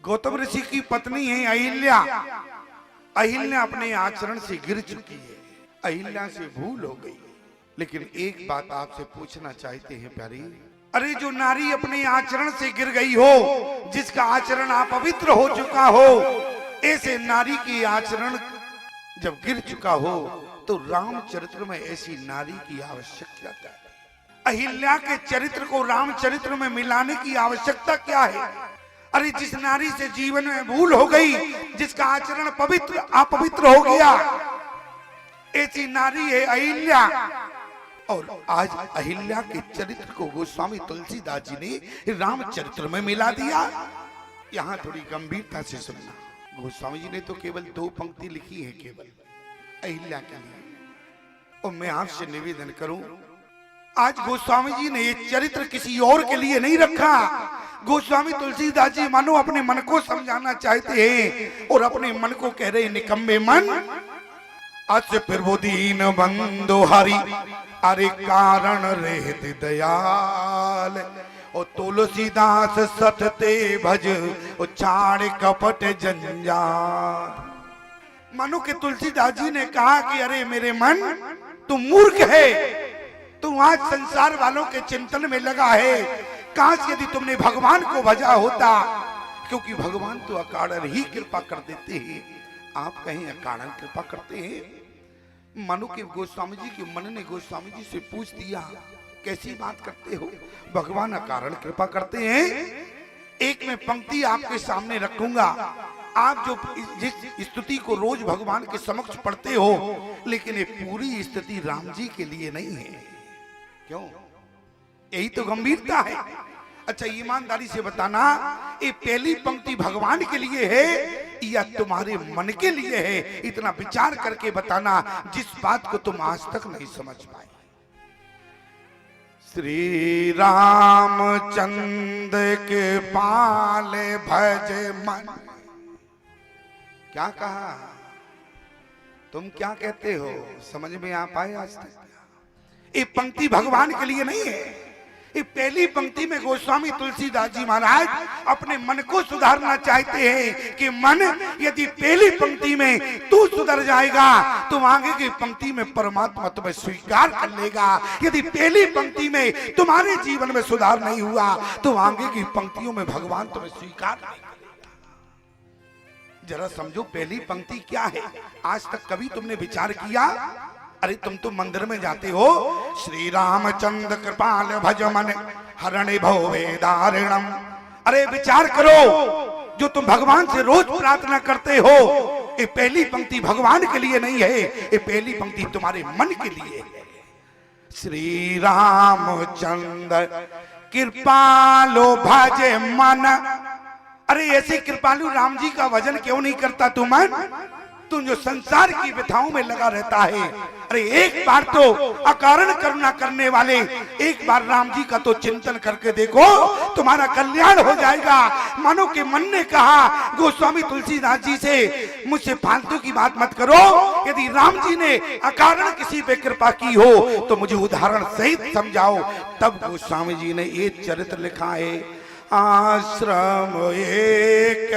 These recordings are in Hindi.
गौतम ऋषि की पत्नी है अहिल्या। अहिल्या अपने आचरण से गिर चुकी है, अहिल्या से भूल हो गई। लेकिन एक बात आपसे पूछना चाहते हैं प्यारी, अरे जो नारी अपने आचरण से गिर गई हो, जिसका आचरण अपवित्र हो चुका हो, ऐसे नारी की आचरण जब गिर चुका हो तो रामचरित्र में ऐसी नारी की आवश्यकता क्या है? अहिल्या के चरित्र को रामचरित्र में मिलाने की आवश्यकता क्या है? अरे जिस नारी से जीवन में भूल हो गई, जिसका आचरण पवित्र अपवित्र हो गया, ऐसी नारी है अहिल्या। और आज अहिल्या के चरित्र को गोस्वामी तुलसीदास जी ने रामचरित्र में मिला दिया। यहाँ थोड़ी गंभीरता से सुनना, गोस्वामी जी ने तो केवल 2 पंक्ति लिखी है केवल अहिल्या के लिए। और मैं आपसे निवेदन करूं, आज गोस्वामी जी ने ये चरित्र किसी और के लिए नहीं रखा। गोस्वामी तुलसीदास जी मानो अपने मन को समझाना चाहते हैं और अपने मन को कह रहे, निकम्मे मन अस फिर वो दीन बंदो हरि, अरे कारण रहत दयाल। और तुलसीदास सतते भज, और छाड़ कपट जंजाल। मानो कि तुलसीदास जी ने कहा कि अरे मेरे मन, तू मूर्ख है, तू आज संसार वालों के चिंतन में लगा है। काश यदि तुमने भगवान को भजा होता, क्योंकि भगवान तो अकारण ही कृपा कर देते हैं। आप कहीं अकारण कृपा करते हैं? मनु के गोस्वामी जी के मन ने गोस्वामी जी से पूछ दिया, कैसी बात करते हो, भगवान अकारण कृपा करते हैं? एक मैं पंक्ति आपके सामने रखूंगा, आप जो जिस स्तुति को रोज भगवान के समक्ष पढ़ते हो, लेकिन ये पूरी स्तुति राम जी के लिए नहीं है। क्यों? यही तो गंभीरता है। अच्छा ईमानदारी से बताना, ये पहली पंक्ति भगवान के लिए है या तुम्हारे मन के लिए है? इतना विचार करके बताना, जिस बात को तुम आज तक नहीं समझ पाए। श्री रामचंद्र के पाल भज मन। क्या कहा? तुम क्या कहते हो? समझ में आ पाए आज तक? ये पंक्ति भगवान के लिए नहीं है। ये पहली पंक्ति में गोस्वामी तुलसीदास जी महाराज अपने मन को सुधारना चाहते हैं कि मन, यदि पहली पंक्ति में तू सुधर जाएगा तो आगे की पंक्ति में परमात्मा तुम्हें स्वीकार कर लेगा। यदि पहली पंक्ति में तुम्हारे जीवन में सुधार नहीं हुआ तो आगे की पंक्तियों में भगवान तुम्हें स्वीकार नहीं करेगा। जरा समझो पहली पंक्ति क्या है। आज तक कभी तुमने विचार किया? अरे तुम तो मंदिर में जाते हो, श्री रामचंद्र कृपाल भज मन हरण भवे दारिणम। अरे विचार करो, जो तुम भगवान से रोज प्रार्थना करते हो, ये पहली पंक्ति भगवान के लिए नहीं है, ये पहली पंक्ति तुम्हारे मन के लिए है। श्री रामचंद्र कृपालो भज मन। अरे ऐसे कृपालु राम जी का भजन क्यों नहीं करता तू मन? तुम जो संसार की व्यथाओं में लगा रहता है। अरे एक बार तो अकारण करुणा करने वाले, एक बार राम जी का तो चिंतन करके देखो, तुम्हारा कल्याण हो जाएगा। मानो कि मन ने कहा गोस्वामी तुलसीदास जी से, मुझसे फालतू की बात मत करो, यदि राम जी ने अकारण किसी पे कृपा की हो तो मुझे उदाहरण सहित समझाओ। तब गोस्वामी जी ने ये चरित्र लिखा है, आश्रम एक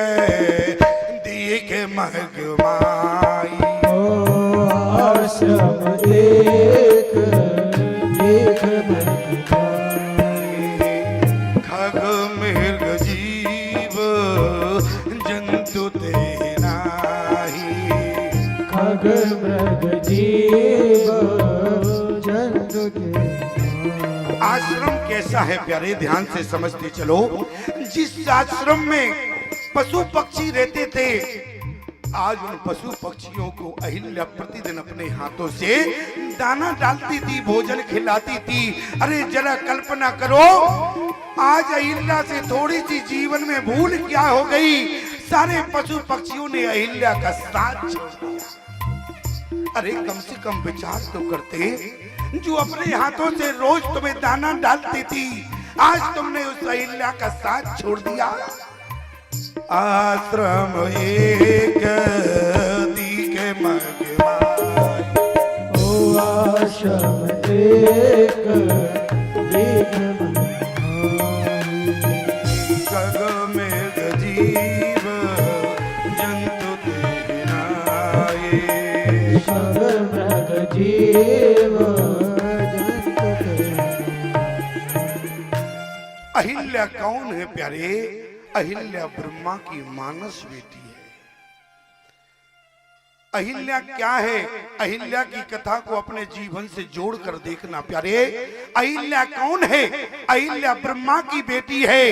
दीख मगमाई। आश्रम एक दीख मगमाई। खग मृग जीव जंतु ते नाही। खग मृग जीव जंतु ते नाही। आश्रम कैसा है प्यारे, ध्यान से समझते चलो। जिस आश्रम में पशु पक्षी रहते थे, आज उन पशु पक्षियों को अहिल्या प्रतिदिन अपने हाथों से दाना डालती थी, भोजन खिलाती थी। अरे जरा कल्पना करो, आज अहिल्या से थोड़ी सी जीवन में भूल क्या हो गई, सारे पशु पक्षियों ने अहिल्या का साथ छोड़ दिया। अरे कम से कम विचार तो करते, जो अपने हाथों से रोज तुम्हें दाना डालती थी, आज तुमने उस अहिल्या का साथ छोड़ दिया। आश्रम एक दीख मगमाई। ओ आश्रम एक दीख मगमाई। खग मृग जीव खग मृग जीव जंतु के अहिल्या कौन है प्यारे? अहिल्या ब्रह्मा की मानस बेटी है। अहिल्या क्या है? अहिल्या की कथा को अपने जीवन से जोड़कर देखना प्यारे। अहिल्या कौन है? अहिल्या ब्रह्मा की बेटी है।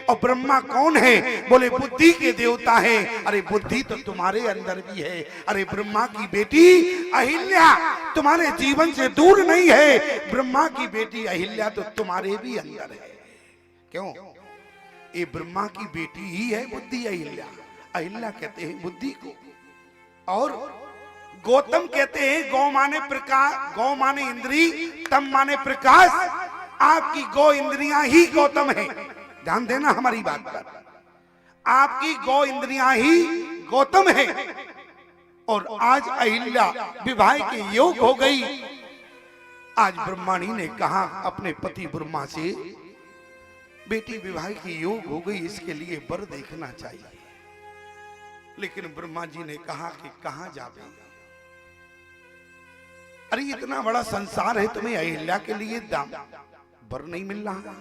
और ब्रह्मा कौन है? बोले बुद्धि के देवता है। अरे बुद्धि तो तुम्हारे अंदर भी है। अरे ब्रह्मा की बेटी अहिल्या तुम्हारे जीवन से दूर नहीं है। ब्रह्मा की बेटी अहिल्या तो तुम्हारे भी अंदर है। क्यों? ये ब्रह्मा की बेटी ही है बुद्धि अहिल्या। अहिल्या कहते हैं बुद्धि को। और गौतम कहते हैं गौ माने प्रकाश, गौ माने इंद्री, तम माने प्रकाश। आपकी गौ इंद्रियां ही गौतम है। ध्यान देना हमारी बात पर। आपकी गौ इंद्रियां ही गौतम है। और आज अहिल्या विवाह के योग हो गई। आज ब्रह्माणी ने कहा अपने पति ब्रह्मा से, बेटी विवाह की योग हो गई, इसके लिए वर देखना चाहिए। लेकिन ब्रह्मा जी ने कहा कि कहां जावे? अरे इतना बड़ा संसार है, तुम्हें अहिल्या के लिए दाम वर नहीं मिल रहा।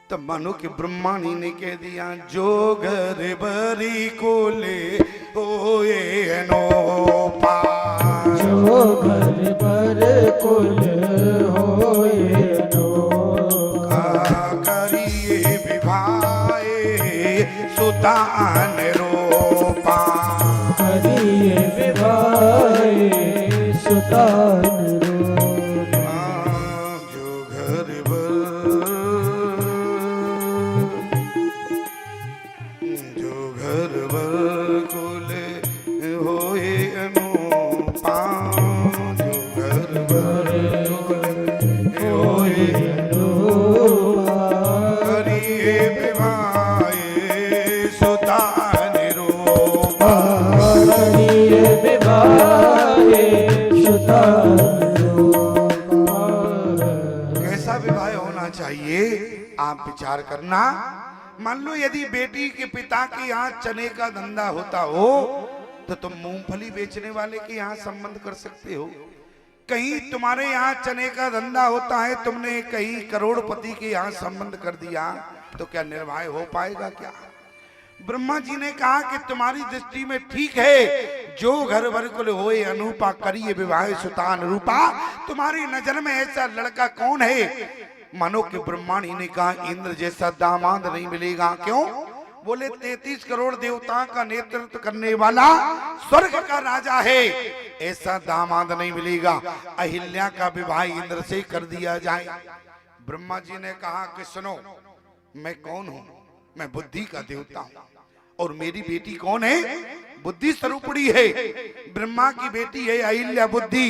तब मानो कि ब्रह्माणी ने कह दिया, जो घर बरी को ले होए नो पा, जो घर बर कुल होए नो करिए विवाह सुतान रोपा, करिए विवाह सुतान रोपा। जो घर बर, जो घर बर कुल होए अनूपा, जो घर बर कुल होए अनूपा, करिए विवाह सुतान रोपा, करिए विवाह सुतान रोपा। कैसा विवाह होना चाहिए आप विचार करना। मान लो यदि बेटी के पिता के यहाँ चने का धंधा होता हो तो तुम मूंगफली बेचने वाले के यहाँ संबंध कर सकते हो। कहीं तुम्हारे यहाँ चने का धंधा होता है, तुमने कहीं करोड़पति के यहाँ संबंध कर दिया तो क्या निर्वाह हो पाएगा क्या? ब्रह्मा जी ने कहा कि तुम्हारी दृष्टि में ठीक है, जो घर भर कुल होए अनूपा करिए विवाह सुतान रूपा। तुम्हारी नजर में ऐसा लड़का कौन है? मानो कि ब्रह्माणी ने कहा इंद्र जैसा दामाद नहीं मिलेगा। क्यों? बोले 33 करोड़ देवताओं का नेतृत्व करने वाला स्वर्ग का राजा है, ऐसा दामाद नहीं मिलेगा। अहिल्या का विवाह इंद्र से कर दिया जाए। ब्रह्मा जी ने कहा कि सुनो, मैं कौन हूं? मैं बुद्धि का देवता हूं। और मेरी बेटी कौन है? बुद्धि स्वरूपणी है। ब्रह्मा की बेटी है अहिल्या बुद्धि।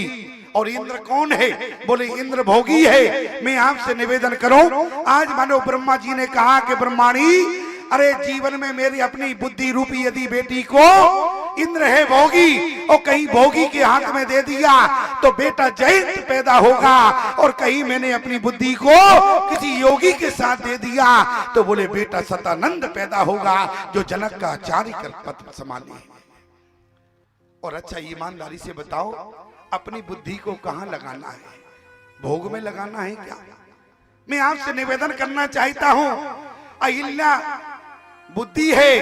और इंद्र कौन है? बोले इंद्र भोगी है। मैं आपसे निवेदन करूं, आज मानो ब्रह्मा जी ने कहा कि ब्रह्माणी, अरे जीवन में मेरी अपनी बुद्धि रूपी यदि बेटी को, इंद्र है भोगी, और कहीं भोगी के हाथ में दे दिया तो बेटा जयंत पैदा होगा। और कहीं मैंने अपनी बुद्धि को किसी योगी के साथ दे दिया तो बोले बेटा सतानंद पैदा होगा, जो जनक का आचार्य कर पद संभाले। और अच्छा ईमानदारी से बताओ, अपनी बुद्धि को कहां लगाना है? भोग में लगाना है क्या? मैं आपसे निवेदन करना चाहता हूं, अहिल्या बुद्धि है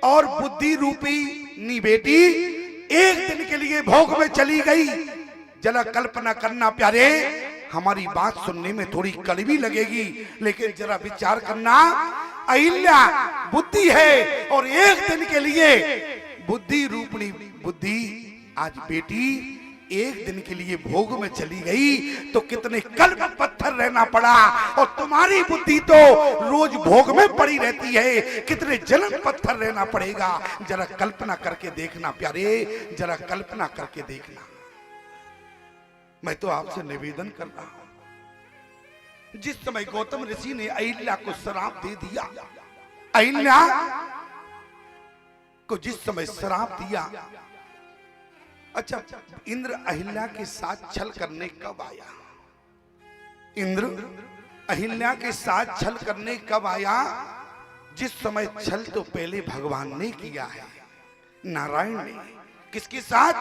और बुद्धि रूपी नी बेटी एक दिन के लिए भोग में चली गई। जरा कल्पना करना प्यारे, हमारी बात सुनने में थोड़ी कड़वी लगेगी, लेकिन जरा विचार करना। अहिल्या बुद्धि है और एक दिन के लिए बुद्धि रूपणी बुद्धि आज बेटी एक दिन के लिए भोग में चली गई तो कितने कल्प पत्थर रहना पड़ा। और तुम्हारी बुद्धि तो रोज भोग में पड़ी रहती है, कितने जन्म पत्थर रहना पड़ेगा। जरा कल्पना करके देखना प्यारे, जरा कल्पना करके देखना। मैं तो आपसे निवेदन कर रहा हूं, जिस समय गौतम ऋषि ने अहिल्या को श्राप दे दिया, अहिल्या को जिस समय श्राप दिया, अच्छा इंद्र अहिल्या के साथ छल करने कब आया? इंद्र अहिल्या के साथ छल करने कब आया? जिस समय छल तो पहले भगवान ने किया है, नारायण ने। किसके साथ?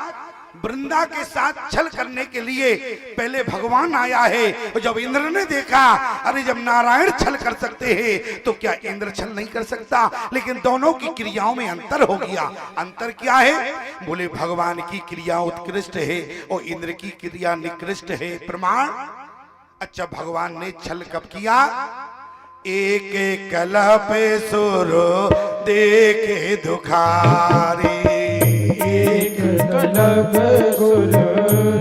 वृंदा के साथ छल करने के लिए पहले भगवान आया है। और जब इंद्र ने देखा, अरे जब नारायण छल कर सकते हैं तो क्या इंद्र छल नहीं कर सकता? लेकिन दोनों की क्रियाओं में अंतर हो गया। अंतर क्या है? बोले भगवान की क्रिया उत्कृष्ट है और इंद्र की क्रिया निकृष्ट है। प्रमाण? अच्छा, भगवान ने छल कब किया? एक कलप सुर देखे दुखारी, एक कलप गुर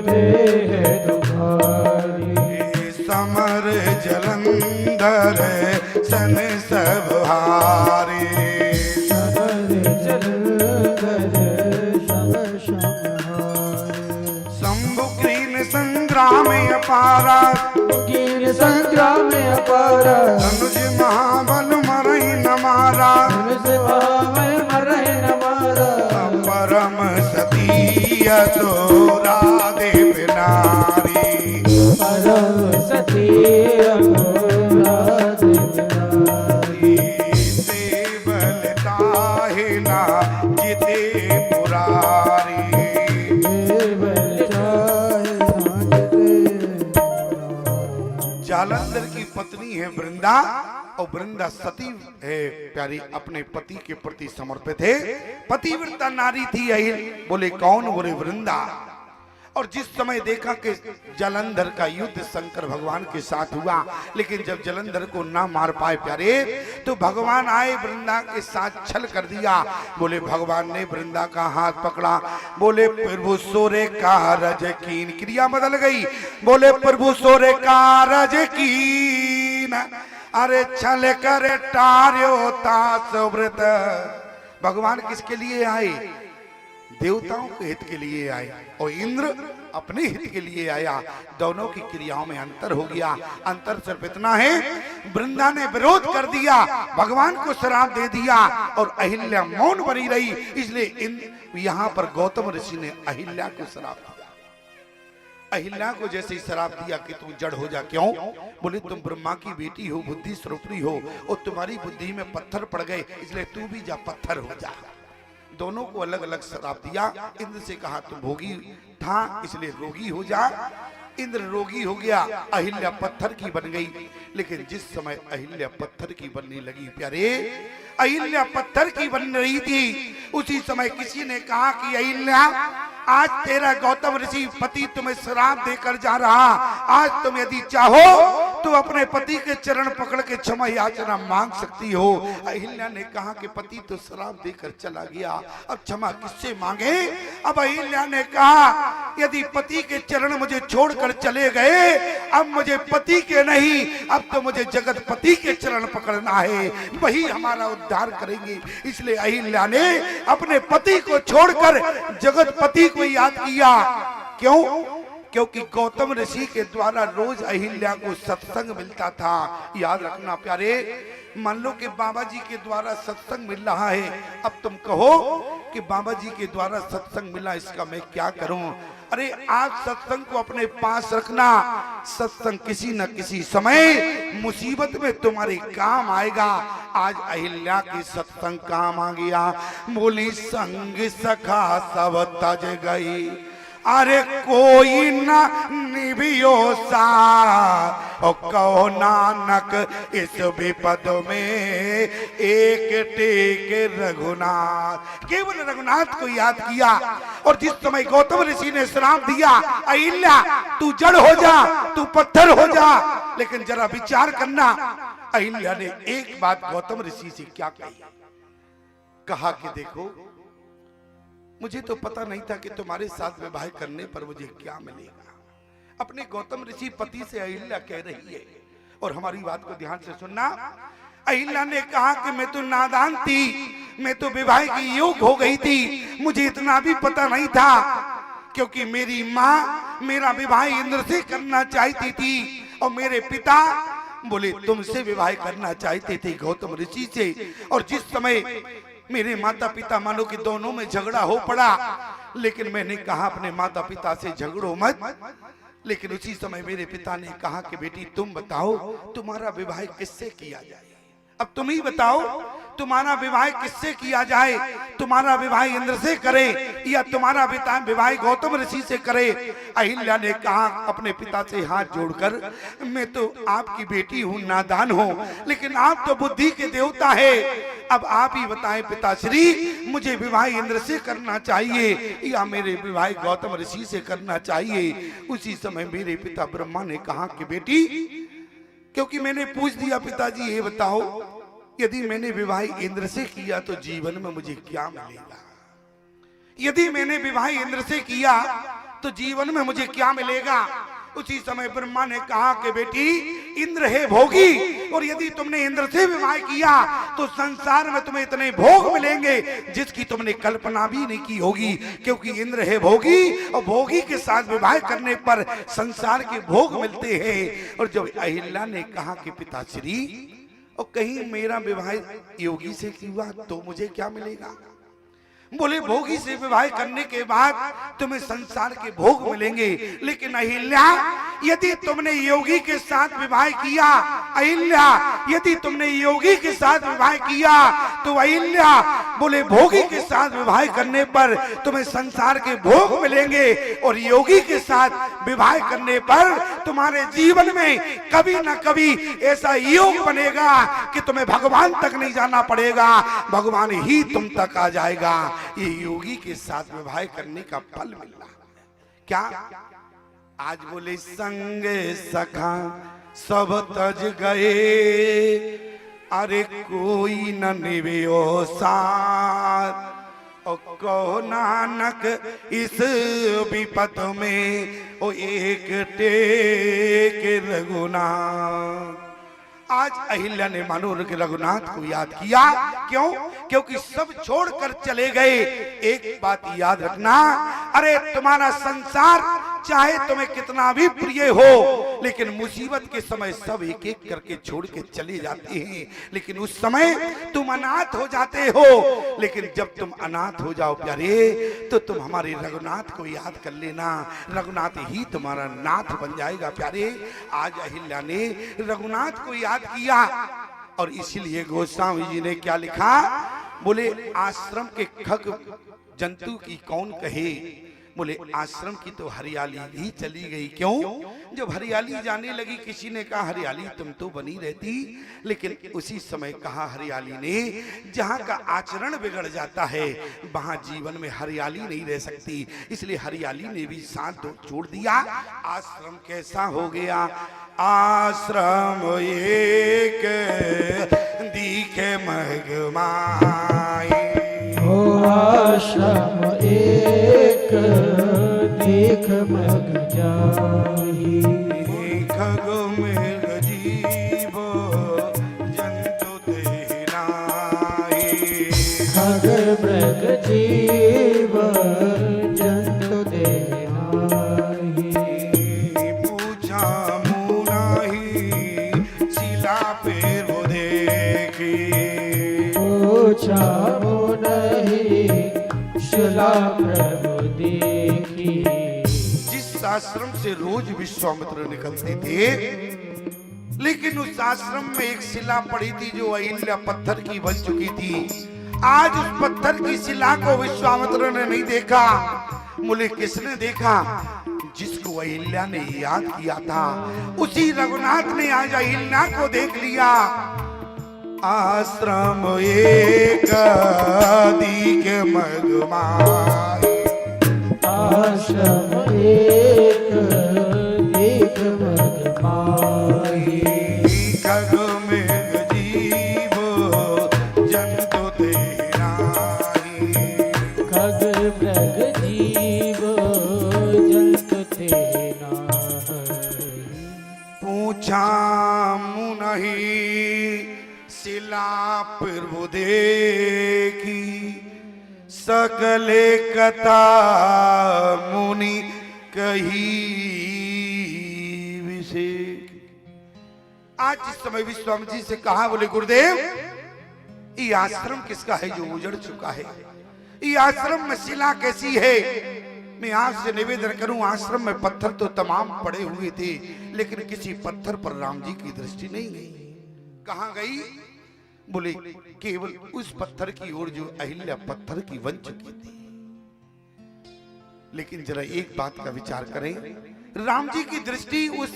देह दुखारी, समर जलंधर सन सब हारे, समर जलंधर शम शमहारे, शंभु कीन संग्राम अपारा, कीन संग्राम अपारा, धनुष महाबल मरई न मारा, धनुष महाबल मरई न मारा, परम सती तोरा देव नारी, परम सती अनुराग नारी, देवलता है ना जिते पुरारी, देवल चाहे नाचते। जालंधर की पत्नी है वृंदा और वृंदा सती है प्यारी, अपने पति के प्रति समर्पित है। पतिव्रता नारी थी अहिल। बोले कौन? बोले वृंदा। और जिस समय देखा कि जलंधर का युद्ध शंकर भगवान के साथ हुआ, लेकिन जब जलंधर को ना मार पाए प्यारे, तो भगवान आए, वृंदा के साथ छल कर दिया। बोले भगवान ने वृंदा का हाथ पकड़ा, बोले प्रभु सोरे का रज कीन, क्रिया बदल गई। बोले प्रभु सोरे का रज कीन, अरे छल कर टार्यो तास व्रत। भगवान किसके लिए आए? देवताओं के हित के लिए आए और इंद्र अपने हित के लिए आया। दोनों की क्रियाओं में अंतर हो गया। अंतर सिर्फ इतना है, वृंदा ने विरोध कर दिया, भगवान को श्राप दे दिया और अहिल्या मौन बनी रही। इसलिए यहाँ पर गौतम ऋषि ने अहिल्या को श्राप दिया। अहिल्या को जैसे ही श्राप दिया कि तुम जड़ हो जा। क्यों? बोले तुम ब्रह्मा की बेटी हो, बुद्धि स्वरूपी हो और तुम्हारी बुद्धि में पत्थर पड़ गए, इसलिए तू भी जा पत्थर हो जा। दोनों को अलग अलग श्राप दिया। इंद्र से कहा तुम भोगी था इसलिए रोगी हो जा। इंद्र रोगी हो गया, अहिल्या पत्थर की बन गई। लेकिन जिस समय अहिल्या पत्थर की बनने लगी प्यारे, अहिल्या पत्थर की बन रही थी, उसी समय किसी ने कहा कि अहिल्या आज तेरा गौतम ऋषि पति तुम्हें श्राप देकर जा रहा, आज तुम यदि चाहो तो अपने पति के चरण पकड़ के क्षमा याचना मांग सकती हो। अहिल्या ने कहा कि पति तो श्राप देकर चला गया, अब क्षमा किससे मांगे? अब अहिल्या ने कहा यदि पति के चरण मुझे छोड़कर चले गए, अब मुझे पति के नहीं, अब तो मुझे जगत पति के चरण पकड़ना है, वही हमारा उद्धार करेंगे। इसलिए अहिल्या ने अपने पति को छोड़कर जगत पति को याद किया। क्यों? क्योंकि गौतम ऋषि के द्वारा रोज अहिल्या को सत्संग मिलता था। याद रखना प्यारे, मान लो कि बाबा जी के द्वारा सत्संग मिल रहा है, अब तुम कहो कि बाबा जी के द्वारा सत्संग मिला, इसका मैं क्या करूं? अरे आप सत्संग को अपने पास रखना, सत्संग किसी न किसी समय मुसीबत में तुम्हारे काम आएगा। आज अहिल्या के सत्संग काम आ गया। बोली संग सखा सब तज गई, अरे कोई ना निभियो सा, और कहो नानक इस विपद में एक टेक रघुनाथ। केवल रघुनाथ को याद किया। और जिस समय गौतम ऋषि ने श्राप दिया, अहिल्या तू जड़ हो जा, तू पत्थर हो जा, लेकिन जरा विचार करना, अहिल्या ने एक बात गौतम ऋषि से क्या कही? कहा कि देखो मुझे तो पता नहीं था कि तुम्हारे साथ विवाह करने पर मुझे क्या मिलेगा। अपने गौतम ऋषि पति से अहिल्या कह रही है, और हमारी बात को ध्यान से सुनना। अहिल्या ने कहा कि मैं तो नादान थी, मैं तो विवाह की योग हो गई थी, मुझे इतना भी पता नहीं था, क्योंकि मेरी माँ मेरा विवाह इंद्र से करना चाहती थी और मेरे पिता बोले तुमसे विवाह करना चाहते थे, गौतम ऋषि से। और जिस समय मेरे माता पिता मानो कि दोनों में झगड़ा हो पड़ा, लेकिन मैंने कहा अपने माता पिता से झगड़ो मत। लेकिन उसी समय मेरे पिता ने कहा कि बेटी तुम बताओ तुम्हारा विवाह किससे किया जाए, अब तुम ही बताओ तुम्हारा विवाह किससे किया जाए, तुम्हारा विवाह इंद्र से करे या तुम्हारा विवाह गौतम ऋषि से करे। अहिल्या ने कहा अपने पिता से हाथ जोड़कर, मैं तो आपकी बेटी हूँ, नादान हूँ, लेकिन आप तो बुद्धि के देवता है। अब आप ही बताएं पिताश्री, मुझे विवाह इंद्र से करना चाहिए या मेरे विवाह गौतम ऋषि से करना चाहिए। उसी समय मेरे पिता ब्रह्मा ने कहा कि बेटी, क्योंकि मैंने पूछ दिया पिताजी ये बताओ, यदि मैंने विवाह इंद्र से किया तो जीवन में मुझे क्या मिलेगा? यदि मैंने विवाह इंद्र से किया तो जीवन में मुझे क्या मिलेगा? उसी समय ब्रह्मा ने कहा कि बेटी, इंद्र है भोगी, और यदि तुमने इंद्र से विवाह किया तो संसार में तुम्हें इतने भोग मिलेंगे जिसकी तुमने कल्पना भी नहीं की होगी, क्योंकि इंद्र है भोगी और भोगी के साथ विवाह करने पर संसार के भोग मिलते हैं। और जब अहिल्या ने कहा कि पिताश्री, और कहीं मेरा विवाह योगी से हुआ तो मुझे क्या मिलेगा? बोले भोगी से विवाह करने के बाद तुम्हें संसार के भोग मिलेंगे, लेकिन अहिल्या, यदि तुमने योगी के साथ विवाह किया, अहिल्या यदि तुमने योगी के साथ विवाह किया तो अहिल्या, बोले भोगी के साथ विवाह करने पर तुम्हें संसार के भोग मिलेंगे, और योगी के साथ विवाह करने पर तुम्हारे जीवन में कभी ना कभी ऐसा योग बनेगा कि तुम्हें भगवान तक नहीं जाना पड़ेगा, भगवान ही तुम तक आ जाएगा। ये योगी के साथ विवाह करने का फल मिल रहा है। क्या आज बोले संग सखा सब तज गए, अरे कोई न निवेओ साथ, और कहो नानक इस विपत में ओ एक टेक रघुनाथ। आज अहिल्या ने मानो रघुनाथ को याद किया। क्यों? क्योंकि सब छोड़कर चले गए। एक बात याद रखना, अरे तुम्हारा संसार चाहे तुम्हें कितना भी प्रिय हो, लेकिन मुसीबत के समय सब एक एक करके छोड़ के चले जाते हैं, लेकिन उस समय तुम अनाथ हो जाते हो। लेकिन जब तुम अनाथ हो जाओ प्यारे, तो तुम हमारे रघुनाथ को याद कर लेना, रघुनाथ ही तुम्हारा नाथ बन जाएगा प्यारे। आज अहिल्या ने रघुनाथ को याद किया, और इसीलिए गोस्वामी जी ने क्या लिखा, बोले आश्रम के खग जंतु की कौन कहे, बोले आश्रम की तो हरियाली भी चली गई। क्यों? जब हरियाली जाने लगी, किसी ने कहा हरियाली तुम तो बनी रहती, लेकिन उसी समय कहा हरियाली ने, जहाँ का आचरण बिगड़ जाता है वहाँ जीवन में हरियाली नहीं रह सकती, इसलिए हरियाली ने भी साथ छोड़ दिया। आश्रम कैसा हो गया? आश्रम एक दिखे मगमाए, आश्रम एक देख मग जाहि, खग मृग जीव जंतु ते नाहि, खग मृग जीव जंतु ते नाहि, पूछा मुनाहि शिला पे वो देखी, पूछा शिला प्रभु देखी। जिस आश्रम से रोज विश्वामित्र निकलते थे, लेकिन उस आश्रम में एक शिला पड़ी थी जो अहिल्या पत्थर की बन चुकी थी। आज उस पत्थर की शिला को विश्वामित्र ने नहीं देखा। बोले किसने देखा? जिसको अहिल्या ने याद किया था, उसी रघुनाथ ने आज अहिल्या को देख लिया। आश्रम एक दिख मगमाए, आश्रम एक दिख मगमाए, खग मृग जीव जंतु ते नाहि, खग मृग जीव जंतु ते नाहि, पूछा मुनहि शिला प्रभु देखी, सकले कथा मुनि कही विषेक। आज इस समय विश्वामित्र जी से कहा, बोले गुरुदेव ये आश्रम किसका है जो उजड़ चुका है? ये आश्रम में शिला कैसी है? मैं आपसे निवेदन करूं, आश्रम में पत्थर तो तमाम पड़े हुए थे, लेकिन किसी पत्थर पर राम जी की दृष्टि नहीं गई। कहां गई? बोले केवल उस पत्थर की ओर जो अहिल्या पत्थर की बन चुकी थी। लेकिन जरा एक बात का विचार करें, राम जी की दृष्टि उस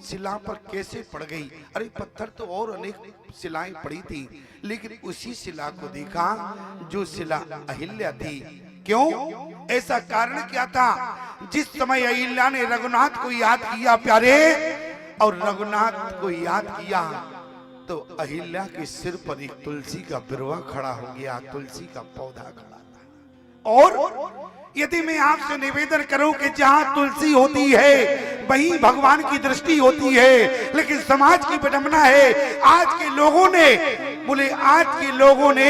शिला पर कैसे पड़ गई? अरे पत्थर तो और अनेक शिलाएं पड़ी थी, लेकिन उसी शिला को देखा जो शिला अहिल्या थी। क्यों? ऐसा कारण क्या था? जिस समय अहिल्या ने रघुनाथ को याद किया प्यारे, और रघुनाथ को याद किया तो अहिल्या के सिर पर एक तुलसी का बिरवा खड़ा हो गया, तुलसी का पौधा खड़ा था। और यदि मैं आपसे निवेदन करूं कि जहां तुलसी होती है वहीं भगवान की दृष्टि होती है, लेकिन समाज की विडंबना है, आज के लोगों ने, बोले आज के लोगों ने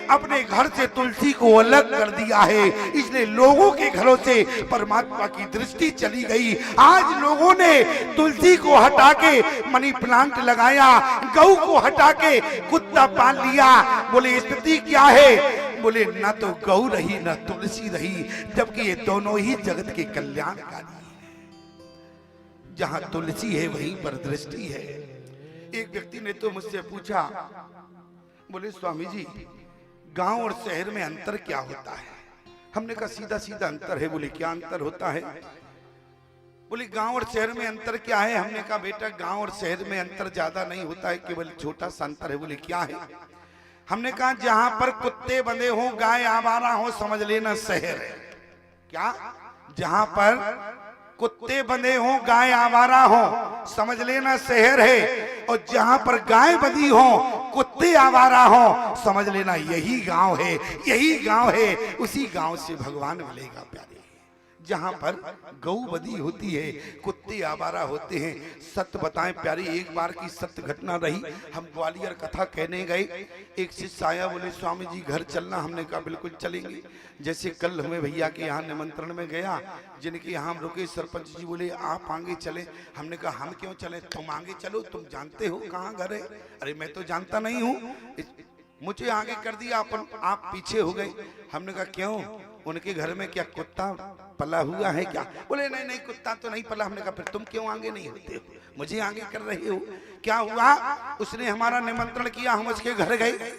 अपने घर से तुलसी को अलग कर दिया है, इसलिए लोगों के घरों से परमात्मा की दृष्टि चली गई। आज लोगों ने तुलसी को हटा के मनी प्लांट लगाया, गऊ को हटा के कुत्ता पाल लिया। बोले स्थिति क्या है? बोले ना तो गौ रही ना तुलसी रही, जबकि ये दोनों ही जगत के कल्याणकारी हैं। जहां तुलसी है वहीं पर दृष्टि है। एक व्यक्ति ने तो मुझसे पूछा, बोले स्वामी जी गांव और शहर में अंतर क्या होता है? हमने कहा सीधा सीधा अंतर है। बोले क्या अंतर होता है? बोले गांव और शहर में अंतर क्या है? हमने कहा बेटा गांव और शहर में अंतर ज्यादा नहीं होता है, केवल छोटा सा अंतर है। बोले क्या है? हमने कहा जहां पर कुत्ते बंधे हों, गाय आवारा हो, समझ लेना शहर है। क्या? जहां पर कुत्ते बंधे हों, गाय आवारा हो, समझ लेना शहर है। और जहां पर गाय बंधी हो, कुत्ते आवारा हो, समझ लेना यही गांव है, यही गांव है। उसी गांव से भगवान मिलेगा प्यारे। जहां पर गौ बंधी होती है, कुत्ते आवारा होते हैं। सत्य बताएं प्यारी, एक बार की सत्य घटना रही। हम ग्वालियर कथा कहने गए, एक शिष्य आया, बोले स्वामी जी घर चलना। हमने कहा बिल्कुल चलेंगे। जैसे कल हमें भैया के यहाँ निमंत्रण में गया, जिनके यहाँ हम रुके, सरपंच जी बोले आप आगे चले। हमने कहा हम क्यों चले? तुम आगे चलो, तुम जानते हो कहाँ घर है। अरे मैं तो जानता नहीं हूँ, मुझे आगे कर दिया, अपन आप पीछे हो गए। हमने कहा क्यों? उनके घर में क्या कुत्ता पला हुआ है क्या? बोले नहीं नहीं कुत्ता तो नहीं पला। हमने कहा फिर तुम क्यों आगे नहीं होते हो, मुझे आगे कर रहे हो? क्या हुआ? उसने हमारा निमंत्रण किया, हम उसके घर गए,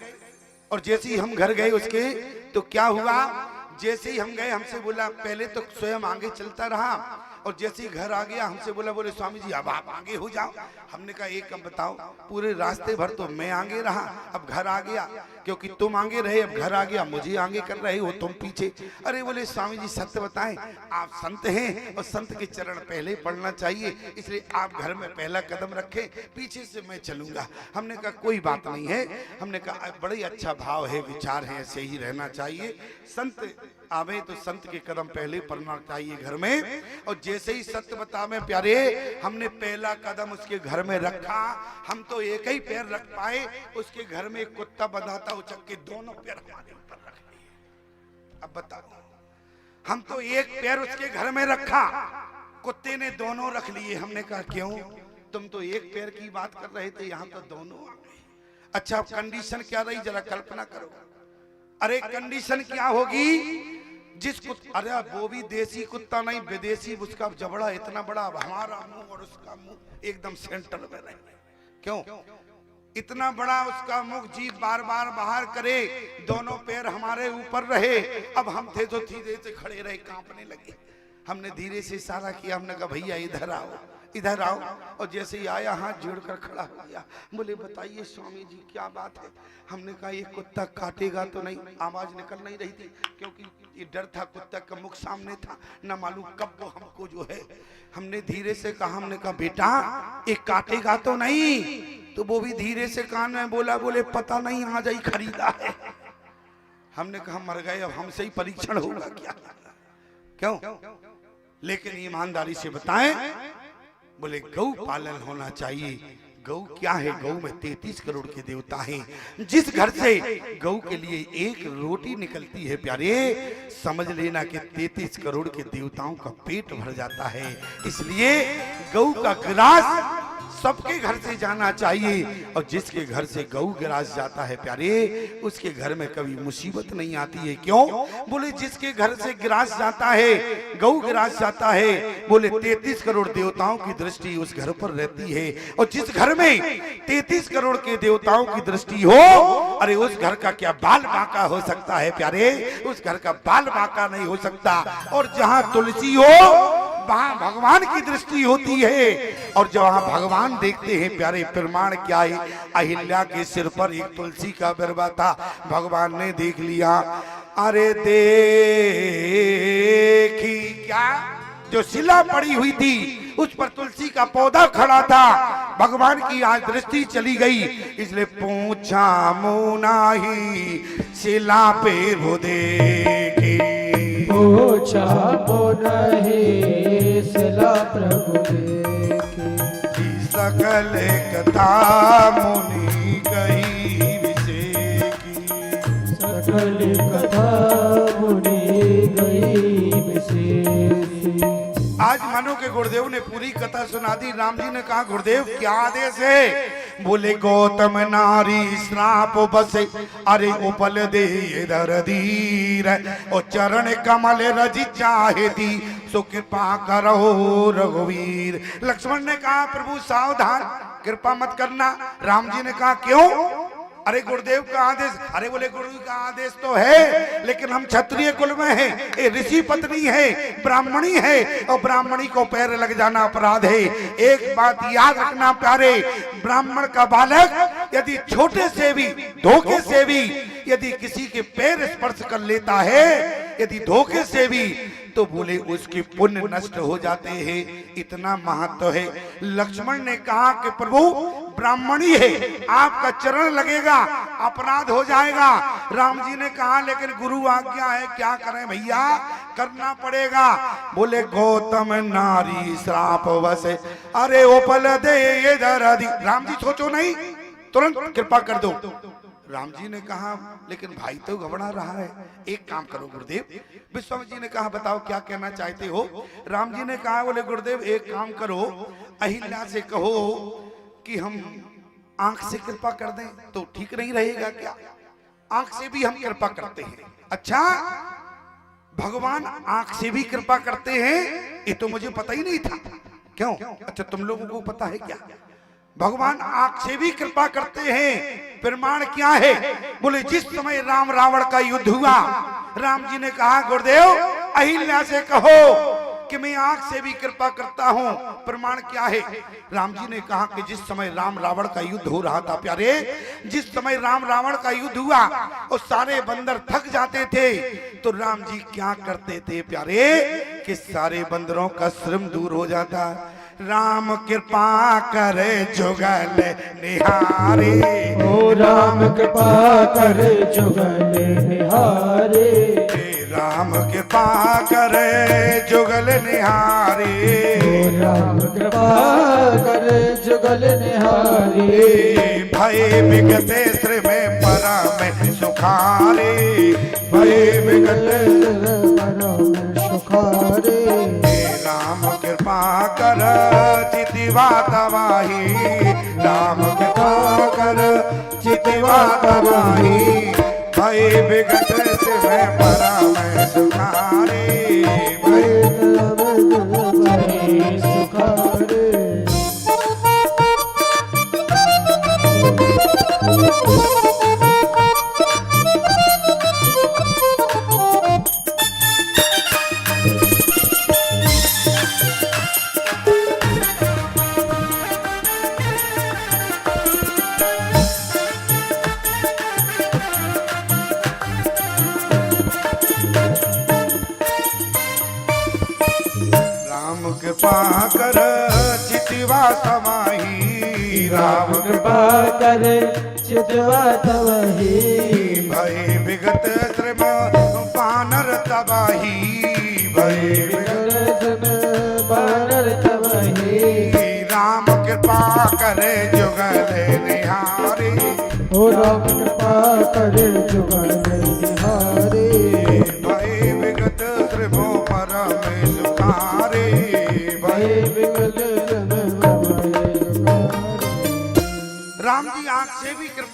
और जैसे ही हम घर गए उसके, तो क्या हुआ? जैसे ही हम गए हमसे बोला, पहले तो स्वयं आगे चलता रहा, और जैसे ही घर आ गया हमसे बोला, बोले स्वामी जी अब आप आगे हो जाओ। हमने कहा एक अब बताओ, पूरे रास्ते भर तो मैं आगे रहा, अब घर आ गया, क्योंकि तुम आगे रहे, अब घर आ गया, मुझे आगे कर रहे हो, तुम पीछे। अरे बोले स्वामी जी सत्य बताएं, आप संत हैं और संत के चरण पहले पढ़ना चाहिए, इसलिए आप घर में पहला कदम रखें, पीछे से मैं चलूंगा। हमने कहा कोई बात नहीं है। हमने कहा बड़ी अच्छा भाव है, विचार है, ऐसे ही रहना चाहिए। संत आवे तो संत के कदम पहले पड़ना चाहिए घर में। और जैसे ही सत्य बतावे प्यारे, हमने पहला कदम उसके घर में रखा। हम तो एक ही पैर रख पाए, उसके घर में एक कुत्ता बंधा था, उचक के दोनों पैर हमारे ऊपर रख दिए। अब बताओ, हम तो एक पैर उसके घर में रखा, कुत्ते ने दोनों रख लिए। हमने कहा क्यों? तुम तो एक पैर की बात कर रहे थे, यहाँ तो दोनों आ गए। अच्छा कंडीशन क्या रही, जरा कल्पना करो। अरे कंडीशन क्या होगी? अरे वो भी देसी कुत्ता नहीं, विदेशी, उसका जबड़ा इतना बड़ा, हमारा मुंह और उसका मुंह एकदम सेंटर में रहे। क्यों? इतना बड़ा उसका मुख, जीभ बार बार बाहर करे, दोनों पैर हमारे ऊपर रहे। अब हम थे तो धीरे से खड़े रहे, कांपने लगे। हमने धीरे से इशारा किया, हमने कहा भैया इधर आओ, इधर आओ। और जैसे ही आया हाथ जोड़कर खड़ा हो गया। बोले बताइए स्वामी जी क्या बात है? हमने कहा ये कुत्ता काटेगा तो नहीं? आवाज निकल नहीं रही थी, क्योंकि ये डर था, कुत्ता का मुख सामने था, न मालूम कब वो हमको जो है। हमने धीरे से कहा, हमने कहा बेटा ये काटेगा तो नहीं? तो वो भी धीरे से कान में बोला, बोले पता नहीं, आ जाई खरीदा है। हमने कहा मर गए, अब हमसे ही परीक्षण होगा क्या? क्यों? लेकिन ईमानदारी से बताएं, बोले गौ पालन होना चाहिए। गौ क्या है? गौ में 33 करोड़ के देवता हैं। जिस घर से गौ के लिए एक रोटी निकलती है प्यारे, समझ लेना कि 33 करोड़ के देवताओं का पेट भर जाता है। इसलिए गौ का ग्रास सबके घर से जाना चाहिए, और जिसके घर से गऊ ग्रास जाता है प्यारे, उसके घर में कभी मुसीबत नहीं आती है। क्यों? बोले जिसके घर से ग्रास जाता है, गऊ ग्रास जाता है, बोले 33 करोड़ देवताओं की दृष्टि उस घर पर रहती है। और जिस घर में 33 करोड़ के देवताओं की दृष्टि हो, अरे उस घर का क्या बाल बांका हो सकता है प्यारे? उस घर का बाल बांका नहीं हो सकता। और जहां तुलसी हो वहां भगवान की दृष्टि होती है, और जहां भगवान देखते हैं प्यारे, प्रमाण क्या है? अहिल्या के सिर पर एक तुलसी का बिरवा था, भगवान ने देख लिया। अरे देखी क्या, जो शिला पड़ी हुई थी उस पर तुलसी का पौधा खड़ा था, भगवान की आज दृष्टि चली गई, इसलिए पूछा मुनाही शिला पे वो देखी, पूछा मुनाही शिला प्रभु देखे, सकल कथा मुनि कही विषेकी, सकल कथा मुनि गई विशेषी। आज मानो के गुरुदेव ने पूरी कथा सुना दी। राम जी ने कहा गुरुदेव क्या आदेश है? बोले गौतम नारी श्राप बसे, अरे उपल दे धीर, और चरण कमल रज चाहे दी, सो कृपा करो रघुवीर। लक्ष्मण ने कहा प्रभु सावधान, कृपा मत करना। राम जी ने कहा क्यों? अरे गुरुदेव का आदेश। अरे बोले गुरु का आदेश तो है, लेकिन हम क्षत्रिय कुल में हैं, ये ऋषि पत्नी है, ब्राह्मणी है, और ब्राह्मणी को पैर लग जाना अपराध है। एक बात याद रखना प्यारे, ब्राह्मण का बालक यदि छोटे से भी, धोखे से भी यदि किसी के पैर स्पर्श कर लेता है, यदि धोखे से भी, तो बोले उसके पुण्य नष्ट हो जाते हैं। इतना महत्व है। लक्ष्मण ने कहा कि प्रभु ब्राह्मणी है, आपका चरण लगेगा, अपराध हो जाएगा। राम जी ने कहा लेकिन गुरु आज्ञा है, क्या करें भैया, करना पड़ेगा। बोले गौतम नारी श्राप वसे, अरे उपल दे दरदी। राम जी सोचो नहीं, तुरंत कृपा कर दो। राम जी ने कहा लेकिन भाई तो घबरा रहा है, एक काम करो गुरुदेव। विश्वामित्र जी ने कहा बताओ क्या कहना चाहते हो? राम जी ने कहा बोले गुरुदेव एक काम करो, अहिल्या से कहो कि हम आंख से कृपा कर दें, तो ठीक नहीं रहेगा क्या? आंख से भी हम कृपा करते हैं। अच्छा, भगवान आंख से भी कृपा करते हैं, ये तो मुझे पता ही नहीं था। क्यों? अच्छा तुम लोगों को पता है क्या? भगवान आंख से भी कृपा करते हैं। प्रमाण क्या है? बोले जिस समय राम रावण का युद्ध हुआ, राम जी ने कहा गुरुदेव अहिल्या से कहो कि मैं आंख से भी कृपा करता हूं। प्रमाण क्या है? राम जी ने कहा कि जिस समय राम रावण का युद्ध हो रहा था प्यारे, जिस समय राम रावण का युद्ध हुआ और सारे बंदर थक जाते थे, तो राम जी क्या करते थे प्यारे कि सारे बंदरों का श्रम दूर हो जाता। राम कृपा करे जुगल निहारे, ओ राम कृपा करे जुगल निहारे, राम कृपा करे जुगल निहारे, ओ राम कृपा करे जुगल निहारे, भय विगते श्री में परम सुखारे, भय विगते परम सुखारे, राम कृपा कर चितिवा तवाही, राम कृपा कर चितिवा तवाही, भय विगत से मैं परम सुखारे, भय सुखारे। कृपा कर चितिवा समाही, राम कृपा कर चितवा तवही, भय विगत श्रम बानर तबाही, भय विगत बानर तवही, राम कृपा करे जुगल निहारे, ओ राम कृपा करे जुगल निहारे, भय विगत श्रम परम सुखारे, भय विगत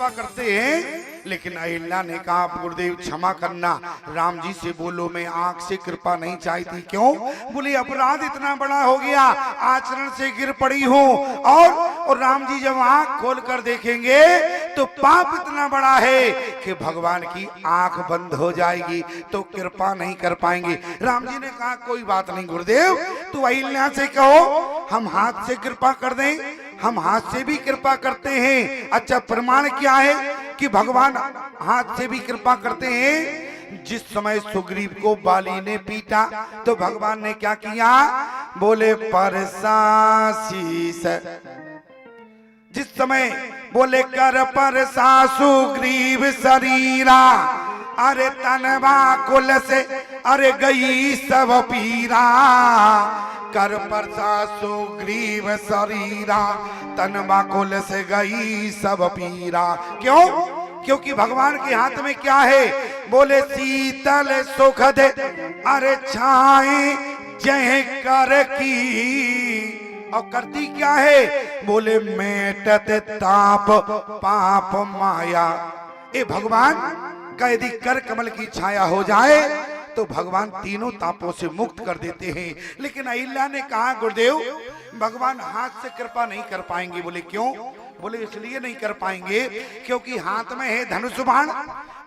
कृपा करते हैं। लेकिन अहिल्या ने कहा गुरुदेव क्षमा करना, राम जी से बोलो मैं आंख से कृपा नहीं चाहती। क्यों? बोले अपराध इतना बड़ा हो गया, आचरण से गिर पड़ी हूँ, और राम जी जब आंख खोल कर देखेंगे तो पाप इतना बड़ा है कि भगवान की आंख बंद हो जाएगी, तो कृपा नहीं कर पाएंगे। राम जी ने कहा कोई बात नहीं गुरुदेव, तो अहिल्या से कहो हम हाथ से कृपा कर दें। हम हाथ से भी कृपा करते हैं। अच्छा प्रमाण क्या है कि भगवान हाथ से भी कृपा करते हैं? जिस समय सुग्रीव को बाली ने पीटा तो भगवान ने क्या किया? बोले परसासीस, जिस समय बोले कर परसा सुग्रीव शरीरा, अरे तनवा कुल से अरे गई सब पीरा, कर परसा सुग्रीव शरीरा, तनवा कुल से गई सब पीरा। क्यों? क्योंकि भगवान के हाथ में क्या है? बोले शीतल सुखद अरे छाए जय कर की, और करती क्या है? बोले मेटत ताप पाप माया। ए भगवान का यदि कर कमल की छाया हो जाए तो भगवान तीनों तापों से मुक्त कर देते हैं। लेकिन अहिल्या ने कहा गुरुदेव भगवान हाथ से कृपा नहीं कर पाएंगे। बोले क्यों? बोले इसलिए नहीं कर पाएंगे क्योंकि हाथ में है धनुष बाण,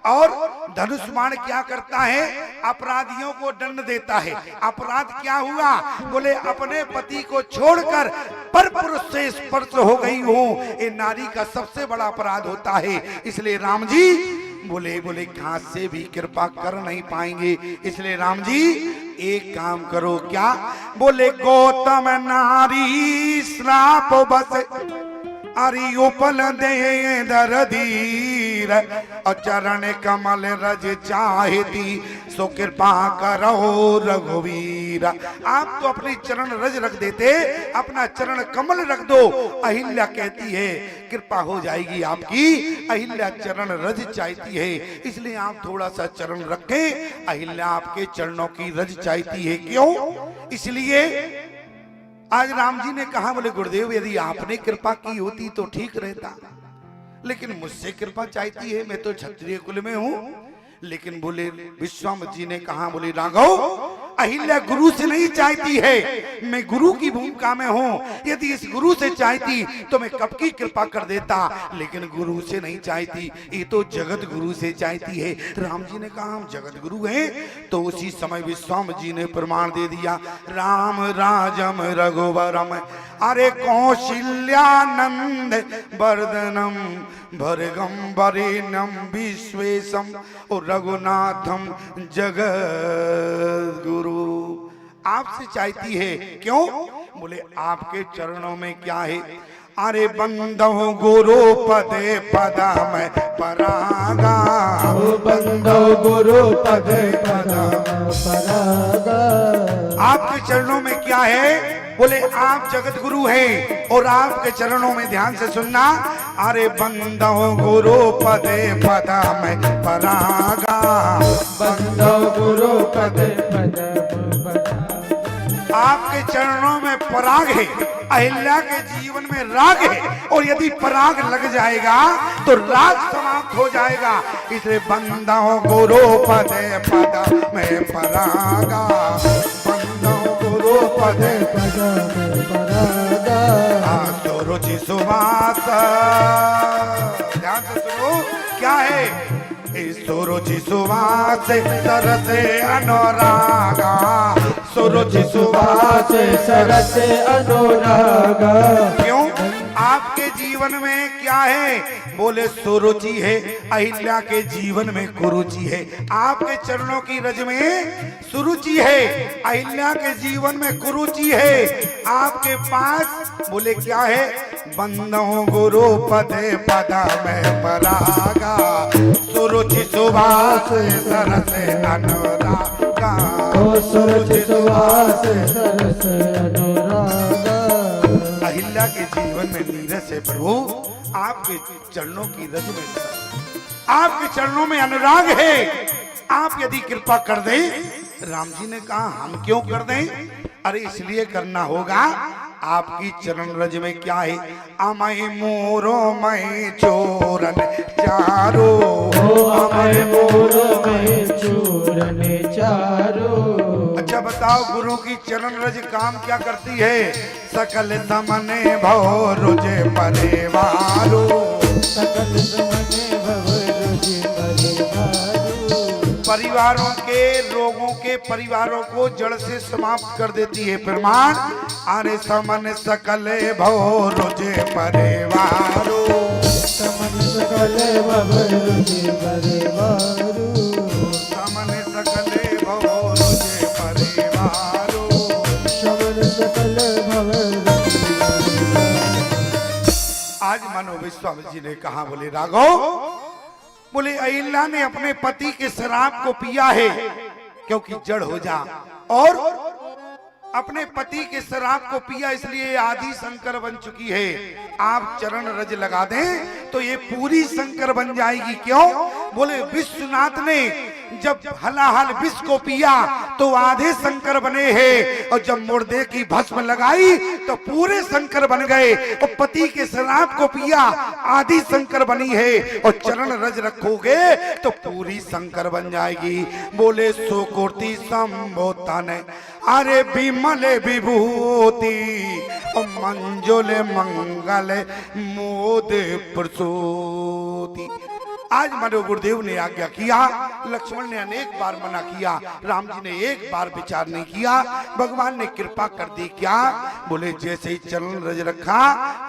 और धनुष बाण क्या करता है? अपराधियों को दंड देता है। अपराध क्या हुआ? बोले अपने पति को छोड़कर पर पुरुष से स्पर्श हो गई हूँ, ये नारी का सबसे बड़ा अपराध होता है। इसलिए राम जी बोले घास से भी कृपा कर नहीं पाएंगे। इसलिए राम जी एक काम करो। क्या? बोले गौतम नारी श्राप बस अरि उपल दे दरधीर, और चरण कमल रज चाहती सो कृपा करो रघुवीर। आप तो अपनी चरण रज रख देते, अपना चरण कमल रख दो। अहिल्या कहती है कृपा हो जाएगी आपकी। अहिल्या चरण रज चाहती है, इसलिए आप थोड़ा सा चरण रखें। अहिल्या आपके चरणों की रज चाहती है। क्यों? इसलिए आज राम जी ने कहा बोले गुरुदेव यदि आपने कृपा की होती तो ठीक रहता, लेकिन मुझसे कृपा चाहती है, मैं तो क्षत्रिय कुल में हूँ। लेकिन बोले विश्वामित्र जी ने कहा बोले राघव अहिल्या गुरु से नहीं चाहती है, मैं गुरु की भूमिका में हूँ। यदि इस गुरु से चाहती तो मैं कब की कृपा कर देता, लेकिन गुरु से नहीं चाहती, ये तो जगत गुरु से चाहती है। राम जी ने कहा हम जगत गुरु हैं। तो उसी समय विश्वामित्र जी ने प्रमाण दे दिया, राम राजम रघुवरम अरे कौशल्यानंद वर्धनम भर्गम वरेण्यम विश्वेशम और रघुनाथम जगत गुरु। आपसे चाहती है। क्यों? बोले आपके चरणों में क्या है? अरे बंदो गुरु पदे पदा में परागा, बंदो गुरु पदे पदा में परागा। आपके चरणों में क्या है? बोले आप जगत गुरु हैं, और आपके चरणों में ध्यान से सुनना, अरे बंदो गुरु पदे पदा में परागा, बंदो गुरु पदे पदा में परागा। आपके चरणों में पराग है, अहिल्या के जीवन में राग है, और यदि पराग लग जाएगा तो राग समाप्त हो जाएगा। इसलिए बंदो गुरु पदे पदा में परागा, बंदो गुरु पदे पदा में परागा। तो रुचि सुवास, ध्यान से सुनो क्या है? सुरुचि सुवास सरसे अनुरागा, सुरुचि सुवास सरसे अनुरागा। क्यों? आपके जीवन में क्या है? बोले सुरुचि है, अहिल्या के जीवन में कुरुचि है। आपके चरणों की रज में सुरुचि है, अहिल्या के जीवन में कुरुचि है। आपके पास बोले क्या है? बंदो गुरु पदे पदा में परागा, सुरुचि सुवास सरसे अनुरागा, सुरुचि सुवास सरसे अनुरागा। अहिल्या के जीवन में नीरस है प्रभु, आपके चरणों की रज में, आपके चरणों में अनुराग है। आप यदि कृपा कर दें, राम जी ने कहा हम क्यों कर दें? अरे इसलिए करना होगा, आपकी चरण रज में क्या है? अमय मोरो मैं चोरन चारो, अमय मोरो मैं चूरन चारो। अच्छा बताओ गुरु की चरण रज काम क्या करती है? सकल समने भव रुजे परिवारो, सकल समने भव रुज परिवारो। परिवारों के रोगों के परिवारों को जड़ से समाप्त कर देती है। प्रमाण आरे समन सकल भव रुजे परिवारो, समन सकल भव रुज परिवारो। समन सकल भव रुजे परिवारो। समन सकल भव रुज परिवारो। आज मानो विश्वामित्र जी ने कहा, बोले राघव, बोले अहिल्या ने अपने पति के शराब को पिया है क्योंकि जड़ हो जा, और अपने पति के शराब को पिया इसलिए आदि शंकर बन चुकी है। आप चरण रज लगा दें तो ये पूरी शंकर बन जाएगी। क्यों? बोले विश्वनाथ ने जब हलाहल विष को पिया तो आधे शंकर बने हैं, और जब मुर्दे की भस्म लगाई तो पूरे शंकर बन गए। और पति के शराब को पिया आधी शंकर बनी है, और चरण रज रखोगे तो पूरी शंकर बन जाएगी। बोले सुकृति संबोधन अरे विमल विभूति, और मंजुल मंगल मोद प्रसूति। आज मानो गुरुदेव ने आज्ञा किया, लक्ष्मण ने अनेक बार मना किया, राम जी ने एक बार विचार नहीं किया, भगवान ने कृपा कर दी। क्या? बोले जैसे ही चरण रज रखा,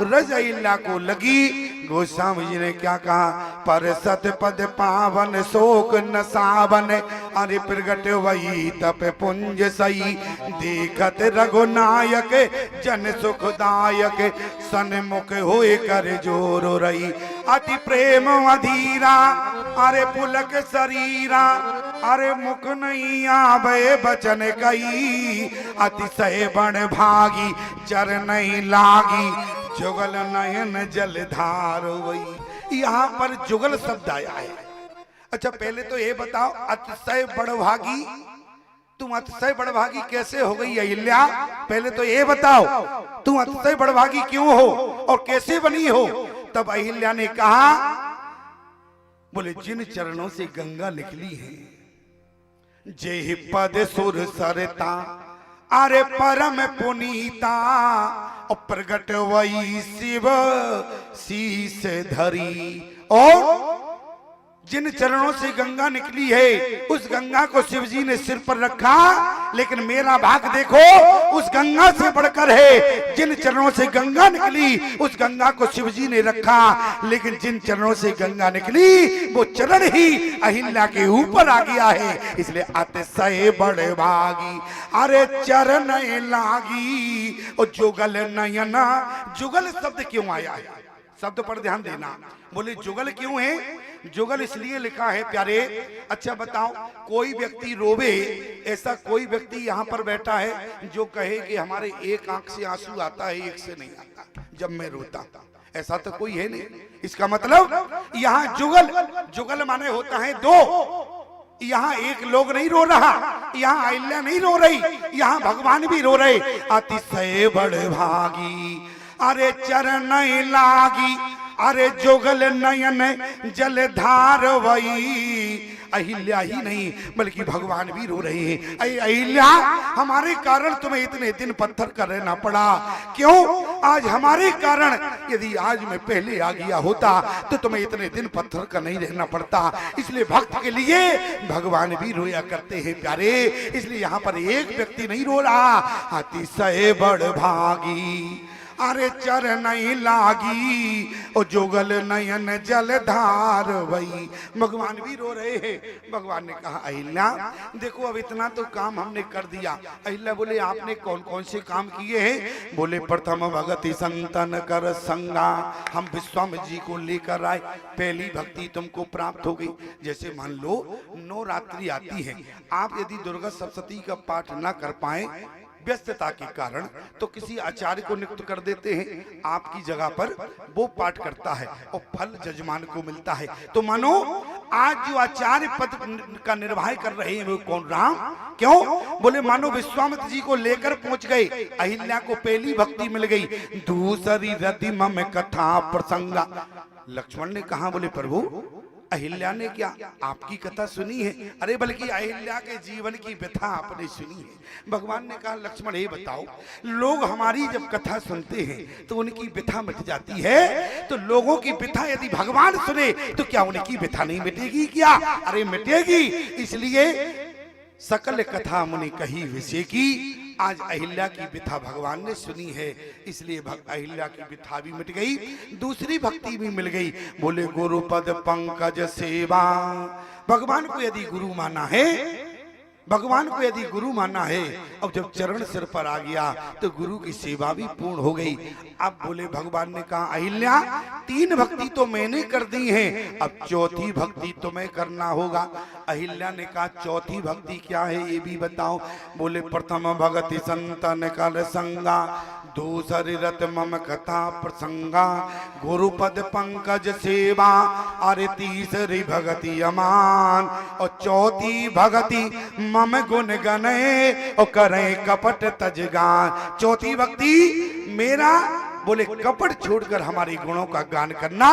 रज अहिल्या को लगी। गोस्वामी जी ने क्या कहा? पर सत पद पावन शोक न सावन, अरे प्रगट वही तप पुंज सही, देखत रघुनायक जन सुखदायक, सन्मुख होए कर जोरो रही, अति प्रेम अधीरा, अरे पुलक शरीरा, अरे मुख नहीं आवे बचन कई, अतिशय बण भागी चर नहीं लागी, जुगल नयन जलधार वही। यहाँ पर जुगल शब्द आया है। अच्छा पहले तो ये बताओ, अतिशय बड़भागी, तुम अतिशय बड़भागी कैसे हो गई अहिल्या? पहले तो ये बताओ, तुम अतिशय बड़भागी क्यों हो और कैसे बनी हो? तब अहिल्या ने कहा, बोले जिन चरणों से गंगा निकली है, जे पद सुर सरता, अरे परम पुनीता, और प्रगट वही शिव शीस धरी। और जिन चरणों से गंगा निकली है उस गंगा को शिवजी ने सिर पर रखा, लेकिन मेरा भाग देखो उस गंगा से बढ़कर है। जिन चरणों से गंगा निकली उस गंगा को शिवजी ने रखा, लेकिन जिन चरणों से गंगा निकली वो चरण ही अहिल्या के ऊपर आ गया है। इसलिए अतिशय बड़े भागी, अरे चरण लागी, और जुगल नयना। जुगल शब्द क्यों आया है? शब्द पर ध्यान देना। बोले जुगल क्यों है? जुगल इसलिए लिखा है प्यारे। अच्छा बताओ, कोई व्यक्ति रोवे, ऐसा कोई व्यक्ति यहाँ पर बैठा है जो कहे कि हमारे एक आंख से आंसू आता है, एक से नहीं आता जब मैं रोता? ऐसा तो कोई है नहीं। इसका मतलब यहाँ जुगल, जुगल माने होता है दो। यहाँ एक लोग नहीं रो रहा, यहाँ अहिल्या नहीं रो रही, यहाँ भगवान भी रो रहे। अतिशय बड़ भागी, अरे चरण लागी, अरे जुगल नयन जलधार वही। अहिल्या ही नहीं बल्कि भगवान भी रो रहे हैं। अहिल्या, हमारे कारण तुम्हें इतने दिन पत्थर का रहना पड़ा। क्यों? आज हमारे कारण, यदि आज मैं पहले आ गया होता तो तुम्हें इतने दिन पत्थर का नहीं रहना पड़ता। इसलिए भक्त के लिए भगवान भी रोया करते हैं प्यारे। इसलिए यहाँ पर एक व्यक्ति नहीं रो रहा। अतिशय बड़ भागी, अरे चरण लागी, और जुगल नयन जलधार वही। भगवान भी रो रहे हैं। भगवान ने कहा अहिल्या देखो, अब इतना तो काम हमने कर दिया। अहिल्या बोले आपने कौन कौन से काम किए हैं? बोले प्रथम भगति संतन कर संगा, हम विश्वामित्र जी को लेकर आए, पहली भक्ति तुमको प्राप्त हो गई। जैसे मान लो नवरात्रि आती है, आप यदि दुर्गा सप्तशती का पाठ ना कर पाए व्यस्तता के कारण, तो किसी आचार्य को नियुक्त कर देते हैं, आपकी जगह पर वो पाठ करता है और फल जजमान को मिलता है। तो मानो आज जो आचार्य पद का निर्वाह कर रहे हैं वो कौन? राम। क्यों? बोले मानो विश्वामित्र जी को लेकर पहुंच गए, अहिल्या को पहली भक्ति मिल गई, दूसरी रति मम कथा प्रसंगा। लक्ष्मण ने कहा, बोले प्रभु अहिल्या ने क्या आपकी कथा सुनी है? अरे बल्कि अहिल्या के जीवन की व्यथा आपने सुनी है। भगवान ने कहा, लक्ष्मण ये बताओ, लोग हमारी जब कथा सुनते हैं तो उनकी व्यथा मिट जाती है, तो लोगों की व्यथा यदि भगवान सुने तो क्या उनकी व्यथा नहीं मिटेगी क्या? अरे मिटेगी। इसलिए सकल कथा मुनि कही विषय की। आज अहिल्या की व्यथा भगवान ने सुनी है, इसलिए अहिल्या की व्यथा भी मिट गई, दूसरी भक्ति भी मिल गई। बोले गुरुपद पंकज सेवा। भगवान को यदि गुरु माना है, भगवान को यदि गुरु माना है, अब जब चरण सिर पर आ गया तो गुरु की सेवा भी पूर्ण हो गई। अब बोले भगवान ने कहा, अहिल्या 3 भक्ति तो मैंने कर दी है, अब 4थी भक्ति तुम्हें करना होगा। अहिल्या ने कहा, 4थी भक्ति क्या है ये भी बताओ। बोले प्रथम भगति संतन कर संगा, दूसरी रत मम कथा प्रसंगा, गुरुपद पंकज सेवा, अरे तीसरी भगति अमान, और 4थी भगति मम गुण गने और करें कपट तजगान। 4थी भक्ति मेरा, बोले कपट छोड़कर हमारे गुणों का गान करना,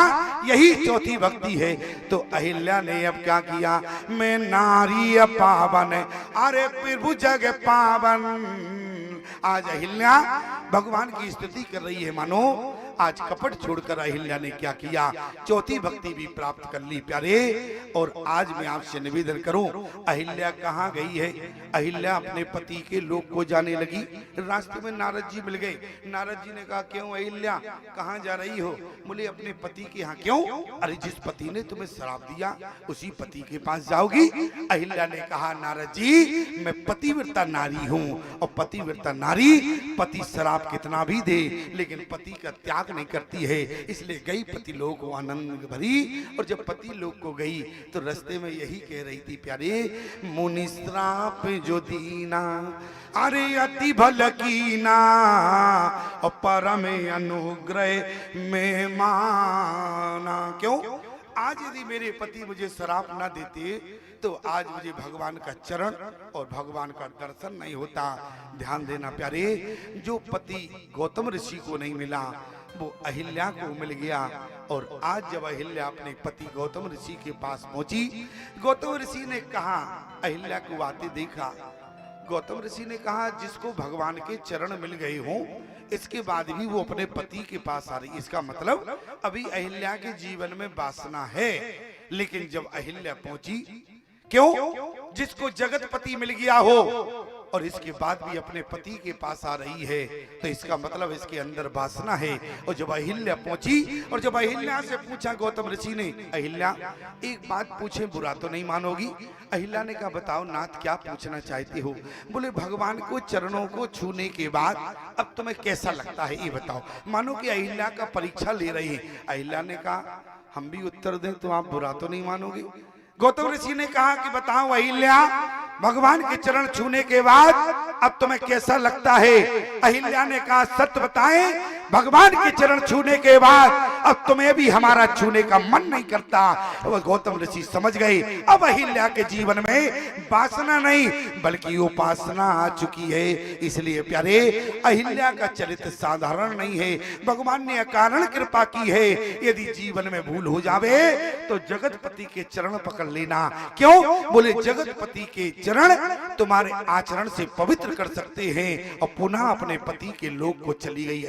यही 4थी भक्ति है। तो अहिल्या ने अब क्या किया, मैं नारी पावन, अरे प्रभु जग पावन। आज अहिल्या भगवान की स्तुति कर रही है, मानो आज कपट छोड़कर अहिल्या ने क्या किया, 4थी भक्ति भी प्राप्त कर ली प्यारे। और आज मैं आपसे निवेदन करूं, अहिल्या कहाँ गई है? अहिल्या अपने पति के लोक को जाने लगी। रास्ते में नारद जी मिल गए। नारद जी ने कहा, क्यों अहिल्या कहाँ जा रही हो? बोले अपने पति के यहाँ। क्यों? अरे जिस पति ने तुम्हें श्राप दिया उसी पति के पास जाओगी। अहिल्या ने कहा, नारद जी मैं पतिव्रता नारी हूँ, और पतिव्रता नारी पति श्राप कितना भी दे लेकिन पति का त्याग नहीं करती है, इसलिए गई पति लोक को आनंद भरी। और जब पति लोक को गई तो रास्ते में यही कह रही थी प्यारे, मुनि श्राप जो दीना, अरे अति भल कीना, और परम अनुग्रह में माना। क्यों? आज यदि मेरे पति मुझे श्राप ना देते तो आज मुझे भगवान का चरण और भगवान का दर्शन नहीं होता। ध्यान देना प्यारे, जो पति गौतम ऋषि को नहीं मिला वो अहिल्या को मिल गया। और आज जब अहिल्या अपने पति गौतम ऋषि के पास पहुंची, गौतम ऋषि ने कहा, अहिल्या को आते देखा, गौतम ऋषि ने कहा, जिसको भगवान के चरण मिल गए हों इसके बाद भी वो अपने पति के पास आ रही, इसका मतलब अभी अहिल्या के जीवन में वासना है। लेकिन जब अहिल्या पहुंची, क्यों? जिसको जगतपति मिल गया हो और इसके बाद भी अपने पति के पास आ रही है, तो इसका मतलब इसके अंदर वासना है। और जब अहिल्या पहुंची और जब अहिल्या से पूछा गौतम ऋषि ने, अहिल्या एक बात पूछे बुरा तो नहीं मानोगी? अहिल्या ने कहा, बताओ नाथ क्या पूछना चाहते हो? बोले भगवान को चरणों को छूने के बाद अब तुम्हें कैसा लगता है ये बताओ। मानो कि अहिल्या का परीक्षा ले रही है। अहिल्या ने कहा, हम भी उत्तर दें तो आप बुरा तो नहीं मानोगे? गौतम ऋषि ने कहा कि बताओ अहिल्या, भगवान के चरण छूने के बाद अब तुम्हें कैसा लगता है? अहिल्या ने कहा, सत्य बताएं, भगवान के चरण छूने के बाद अब तुम्हें भी हमारा छूने का मन नहीं करता। और गौतम ऋषि समझ गए अब अहिल्या के जीवन में वासना नहीं बल्कि उपासना आ चुकी है। इसलिए प्यारे, अहिल्या का चरित्र साधारण नहीं है, भगवान ने अकारण कृपा की है। यदि जीवन में भूल हो जावे तो जगतपति के चरण पकड़ लेना। क्यों? बोले जगतपति के चरण तुम्हारे आचरण से पवित्र कर सकते हैं। और पुनः अपने पति के लोक को चली गई है।